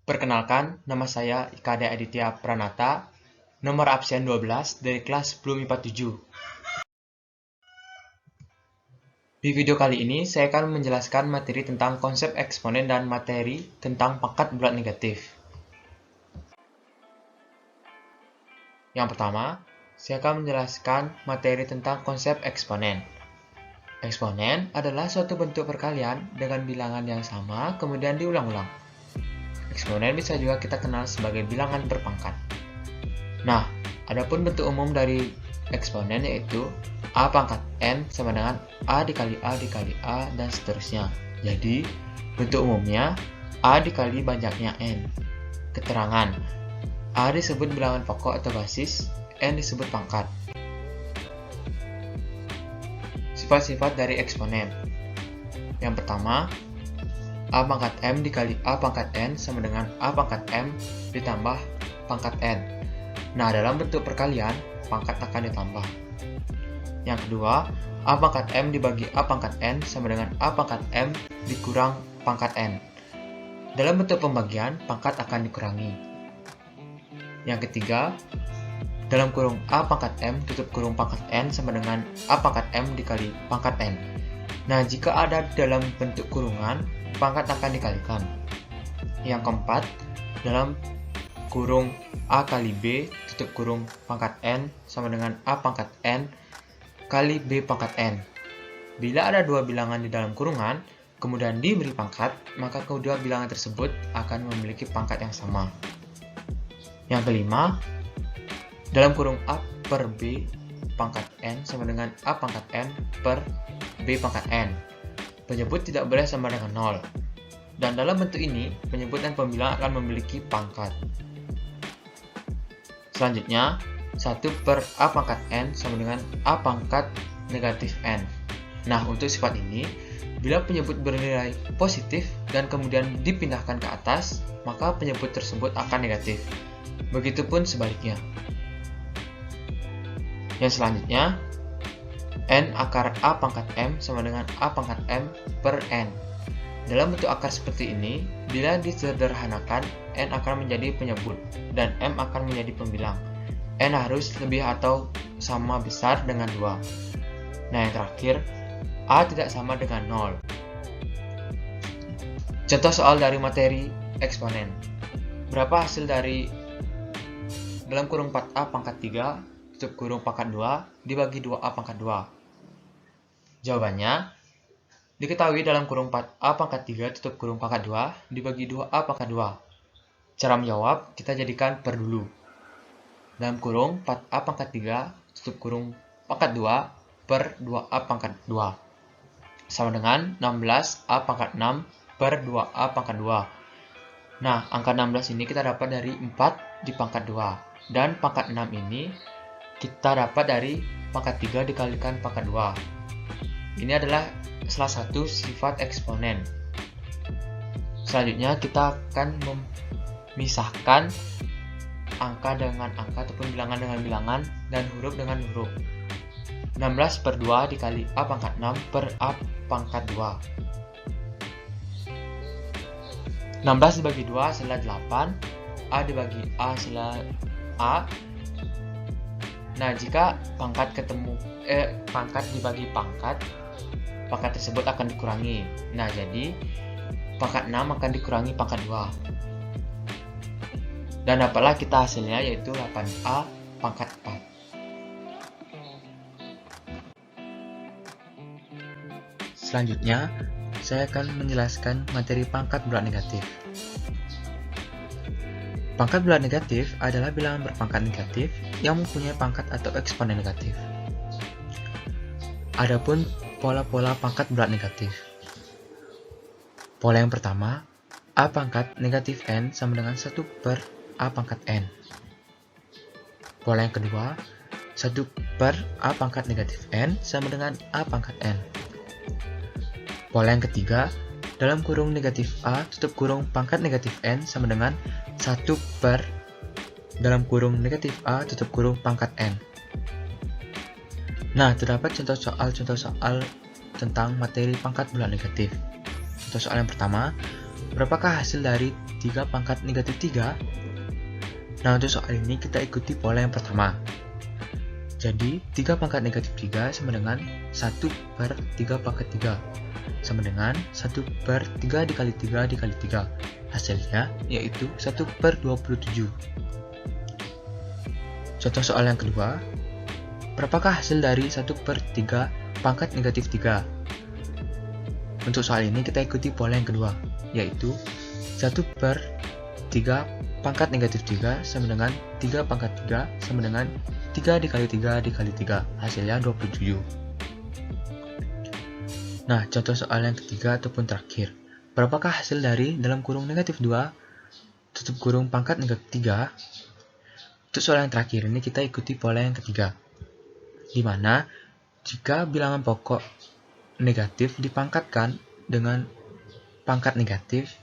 Perkenalkan, nama saya Ikade Aditya Pranata, nomor absen 12 dari kelas 10 MIPA 7. Di video kali ini, saya akan menjelaskan materi tentang konsep eksponen dan materi tentang pangkat bulat negatif. Yang pertama, saya akan menjelaskan materi tentang konsep eksponen. Eksponen adalah suatu bentuk perkalian dengan bilangan yang sama kemudian diulang-ulang. Eksponen bisa juga kita kenal sebagai bilangan berpangkat. Nah, adapun bentuk umum dari eksponen yaitu A pangkat N sama dengan A dikali A dikali A dan seterusnya. Jadi, bentuk umumnya A dikali banyaknya N. Keterangan: A disebut bilangan pokok atau basis, N disebut pangkat. Sifat-sifat dari eksponen. Yang pertama, A pangkat M dikali A pangkat N sama dengan A pangkat M ditambah pangkat N. Nah, dalam bentuk perkalian, pangkat akan ditambah. Yang kedua, A pangkat M dibagi A pangkat N sama dengan A pangkat M dikurang pangkat N. Dalam bentuk pembagian, pangkat akan dikurangi. Yang ketiga, dalam kurung A pangkat M tutup kurung pangkat N sama dengan A pangkat M dikali pangkat N. Nah, jika ada dalam bentuk kurungan, pangkat akan dikalikan. Yang keempat, dalam kurung A kali B tutup kurung pangkat N sama dengan A pangkat N kali B pangkat N. Bila ada dua bilangan di dalam kurungan, kemudian diberi pangkat, maka kedua bilangan tersebut akan memiliki pangkat yang sama. Yang kelima, dalam kurung A per B pangkat N sama dengan A pangkat N per B pangkat N. Penyebut tidak boleh sama dengan 0. Dan dalam bentuk ini, penyebut dan pembilang akan memiliki pangkat. Selanjutnya, 1 per A pangkat N sama dengan A pangkat negatif N. Nah, untuk sifat ini, bila penyebut bernilai positif dan kemudian dipindahkan ke atas, maka penyebut tersebut akan negatif. Begitupun sebaliknya. Yang selanjutnya, N akar A pangkat M sama dengan A pangkat M per N. Dalam bentuk akar seperti ini, bila disederhanakan, N akan menjadi penyebut dan M akan menjadi pembilang. N harus lebih atau sama besar dengan 2. Nah, yang terakhir, A tidak sama dengan 0. Contoh soal dari materi eksponen. Berapa hasil dari dalam kurung 4A pangkat 3 tutup kurung pangkat 2 dibagi 2A pangkat 2? Jawabannya, diketahui dalam kurung 4A pangkat 3 tutup kurung pangkat 2 dibagi 2A pangkat 2. Cara menjawab, kita jadikan per dulu. Dalam kurung 4A pangkat 3 tutup kurung pangkat 2 per 2A pangkat 2. Sama dengan 16A pangkat 6 per 2A pangkat 2. Nah, angka 16 ini kita dapat dari 4 di pangkat 2. Dan pangkat 6 ini kita dapat dari pangkat 3 dikalikan pangkat 2. Ini adalah salah satu sifat eksponen. Selanjutnya kita akan memisahkan angka dengan angka ataupun bilangan dengan bilangan dan huruf dengan huruf. 16 per 2 dikali A pangkat 6 per A pangkat 2. 16 dibagi 2 hasilnya 8. A dibagi A hasilnya A. Nah, jika pangkat dibagi pangkat tersebut akan dikurangi. Nah, jadi pangkat 6 akan dikurangi pangkat 2. Dan dapatlah kita hasilnya yaitu 8A pangkat 4. Selanjutnya, saya akan menjelaskan materi pangkat bulat negatif. Pangkat bulat negatif adalah bilangan berpangkat negatif yang mempunyai pangkat atau eksponen negatif. Adapun pola-pola pangkat bulat negatif. Pola yang pertama, A pangkat negatif N sama dengan 1 per A pangkat N. Pola yang kedua, 1 per A pangkat negatif N sama dengan A pangkat N. Pola yang ketiga, dalam kurung negatif A tutup kurung pangkat negatif N sama dengan 1 per dalam kurung negatif A tutup kurung pangkat N. Nah, terdapat contoh soal tentang materi pangkat bulat negatif. Contoh soal yang pertama, Berapakah hasil dari 3 pangkat negatif 3? Nah, untuk soal ini kita ikuti pola yang pertama. Jadi, 3 pangkat negatif 3 sama dengan 1 per 3 pangkat 3 sama dengan 1 per 3 dikali 3 dikali 3. Hasilnya yaitu 1 per 27. Contoh soal yang kedua. Berapakah hasil dari 1 per 3 pangkat negatif 3? Untuk soal ini kita ikuti pola yang kedua, yaitu 1 per 3 pangkat negatif 3 sama dengan 3 pangkat 3 sama dengan 3 dikali 3 dikali 3. Hasilnya 27. Nah, contoh soal yang ketiga ataupun terakhir. Berapakah hasil dari dalam kurung negatif 2 tutup kurung pangkat negatif 3? Untuk soal yang terakhir ini kita ikuti pola yang ketiga, di mana jika bilangan pokok negatif dipangkatkan dengan pangkat negatif,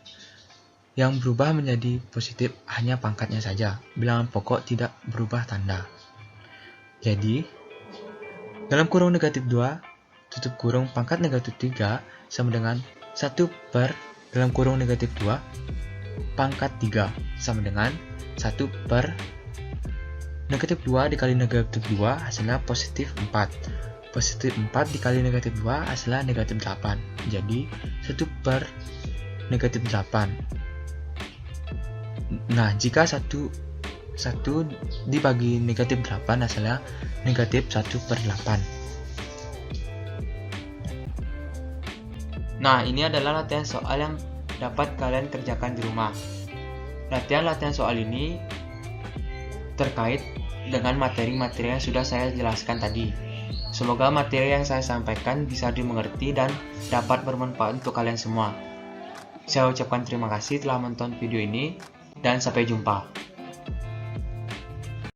yang berubah menjadi positif hanya pangkatnya saja, bilangan pokok tidak berubah tanda. Jadi, dalam kurung negatif 2, tutup kurung pangkat negatif 3 sama dengan 1 per dalam kurung negatif 2, pangkat 3 sama dengan 1 per negatif 2 dikali negatif 2 hasilnya positif 4. Positif 4 dikali negatif 2 hasilnya negatif 8. Jadi 1 per negatif 8. Nah, jika 1 dibagi negatif 8 hasilnya negatif 1 per 8. Nah, ini adalah latihan soal yang dapat kalian kerjakan di rumah. Latihan-latihan soal ini terkait dengan materi-materi yang sudah saya jelaskan tadi. Semoga materi yang saya sampaikan bisa dimengerti dan dapat bermanfaat untuk kalian semua. Saya ucapkan terima kasih telah menonton video ini dan sampai jumpa.